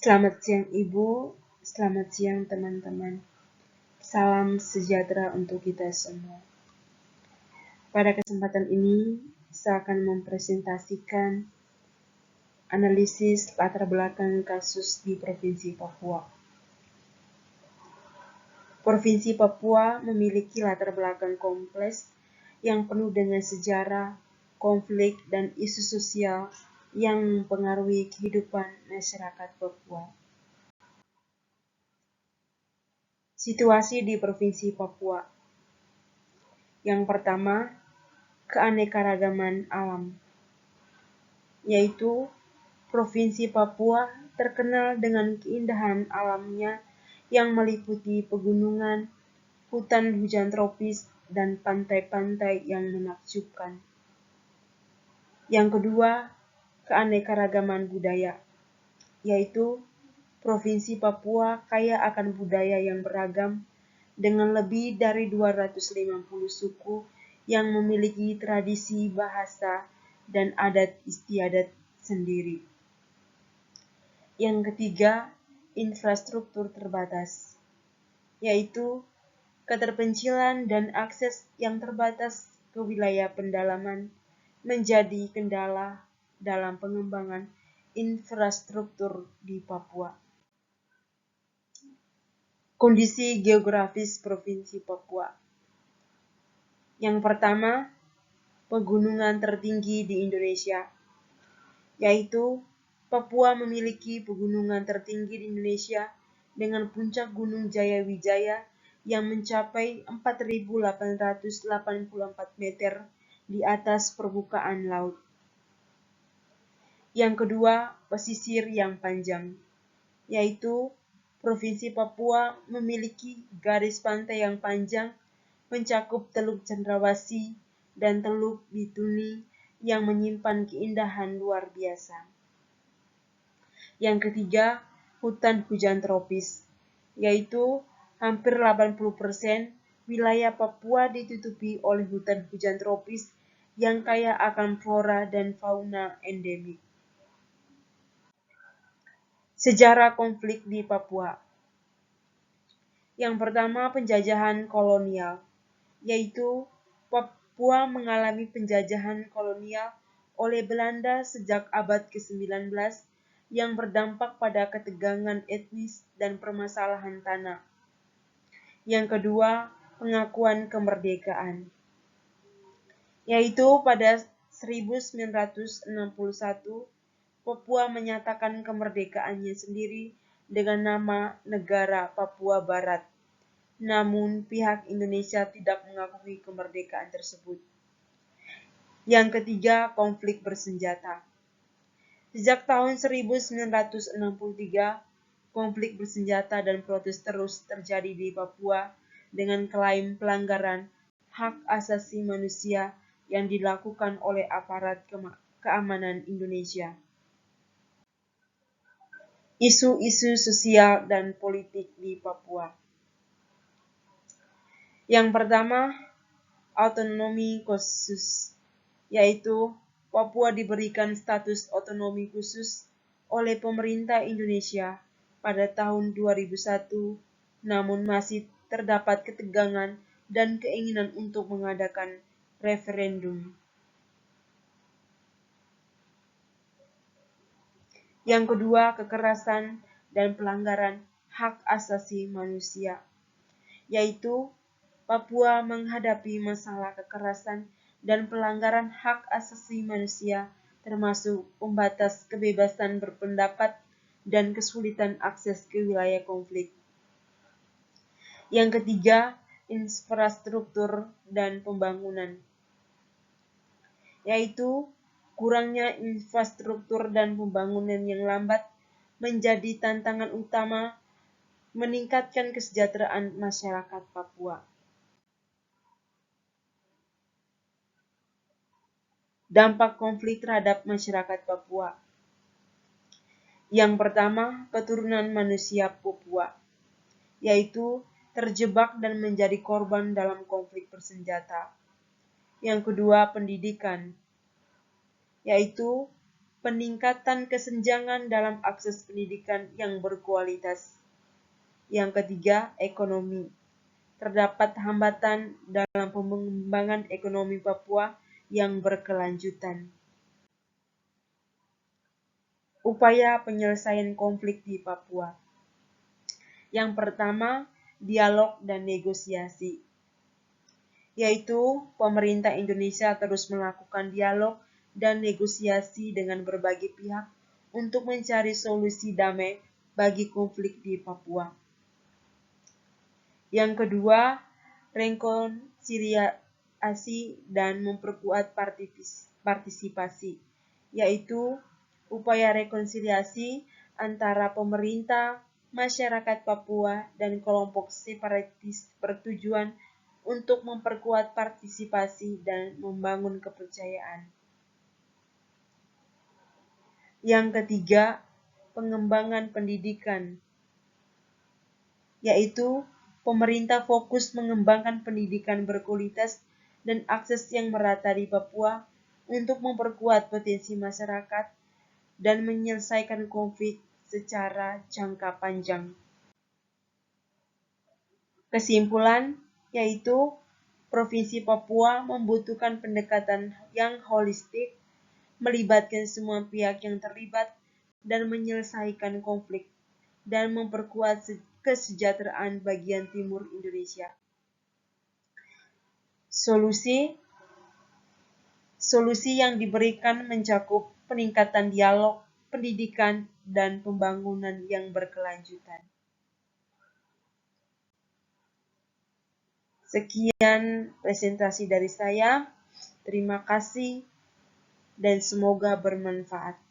Selamat siang Ibu, selamat siang teman-teman. Salam sejahtera untuk kita semua. Pada kesempatan ini, saya akan mempresentasikan analisis latar belakang kasus di Provinsi Papua. Provinsi Papua memiliki latar belakang kompleks yang penuh dengan sejarah, konflik, dan isu sosial yang mempengaruhi kehidupan masyarakat Papua. Situasi di Provinsi Papua. Yang pertama, keanekaragaman alam, yaitu Provinsi Papua terkenal dengan keindahan alamnya yang meliputi pegunungan, hutan hujan tropis, dan pantai-pantai yang menakjubkan. Yang kedua, keanekaragaman budaya, yaitu Provinsi Papua kaya akan budaya yang beragam dengan lebih dari 250 suku yang memiliki tradisi, bahasa, dan adat istiadat sendiri. Yang ketiga, infrastruktur terbatas, yaitu keterpencilan dan akses yang terbatas ke wilayah pendalaman menjadi kendala dalam pengembangan infrastruktur di Papua. Kondisi geografis Provinsi Papua. Yang pertama, pegunungan tertinggi di Indonesia, yaitu Papua memiliki pegunungan tertinggi di Indonesia dengan puncak Gunung Jayawijaya yang mencapai 4.884 meter di atas permukaan laut. Yang kedua, pesisir yang panjang, yaitu Provinsi Papua memiliki garis pantai yang panjang mencakup Teluk Cendrawasih dan Teluk Bituni yang menyimpan keindahan luar biasa. Yang ketiga, hutan hujan tropis, yaitu hampir 80% wilayah Papua ditutupi oleh hutan hujan tropis yang kaya akan flora dan fauna endemik. Sejarah konflik di Papua. Yang pertama, penjajahan kolonial, yaitu Papua mengalami penjajahan kolonial oleh Belanda sejak abad ke-19 yang berdampak pada ketegangan etnis dan permasalahan tanah. Yang kedua, pengakuan kemerdekaan, yaitu pada 1961 Papua menyatakan kemerdekaannya sendiri dengan nama Negara Papua Barat. Namun pihak Indonesia tidak mengakui kemerdekaan tersebut. Yang ketiga, konflik bersenjata. Sejak tahun 1963, konflik bersenjata dan protes terus terjadi di Papua dengan klaim pelanggaran hak asasi manusia yang dilakukan oleh aparat keamanan Indonesia. Isu-isu sosial dan politik di Papua. Yang pertama, otonomi khusus, yaitu Papua diberikan status otonomi khusus oleh pemerintah Indonesia pada tahun 2001, namun masih terdapat ketegangan dan keinginan untuk mengadakan referendum. Yang kedua, kekerasan dan pelanggaran hak asasi manusia, yaitu Papua menghadapi masalah kekerasan dan pelanggaran hak asasi manusia termasuk pembatas kebebasan berpendapat dan kesulitan akses ke wilayah konflik. Yang ketiga, infrastruktur dan pembangunan, yaitu kurangnya infrastruktur dan pembangunan yang lambat menjadi tantangan utama meningkatkan kesejahteraan masyarakat Papua. Dampak konflik terhadap masyarakat Papua. Yang pertama, keturunan manusia Papua, yaitu terjebak dan menjadi korban dalam konflik bersenjata. Yang kedua, pendidikan, yaitu peningkatan kesenjangan dalam akses pendidikan yang berkualitas. Yang ketiga, ekonomi. Terdapat hambatan dalam pengembangan ekonomi Papua yang berkelanjutan. Upaya penyelesaian konflik di Papua. Yang pertama, dialog dan negosiasi, yaitu pemerintah Indonesia terus melakukan dialog dan negosiasi dengan berbagai pihak untuk mencari solusi damai bagi konflik di Papua. Yang kedua, rekonsiliasi dan memperkuat partisipasi, yaitu upaya rekonsiliasi antara pemerintah, masyarakat Papua, dan kelompok separatis bertujuan untuk memperkuat partisipasi dan membangun kepercayaan. Yang ketiga, pengembangan pendidikan, yaitu pemerintah fokus mengembangkan pendidikan berkualitas dan akses yang merata di Papua untuk memperkuat potensi masyarakat dan menyelesaikan konflik secara jangka panjang. Kesimpulan, yaitu Provinsi Papua membutuhkan pendekatan yang holistik, melibatkan semua pihak yang terlibat, dan menyelesaikan konflik, dan memperkuat kesejahteraan bagian timur Indonesia. Solusi yang diberikan mencakup peningkatan dialog, pendidikan, dan pembangunan yang berkelanjutan. Sekian presentasi dari saya. Terima kasih dan semoga bermanfaat.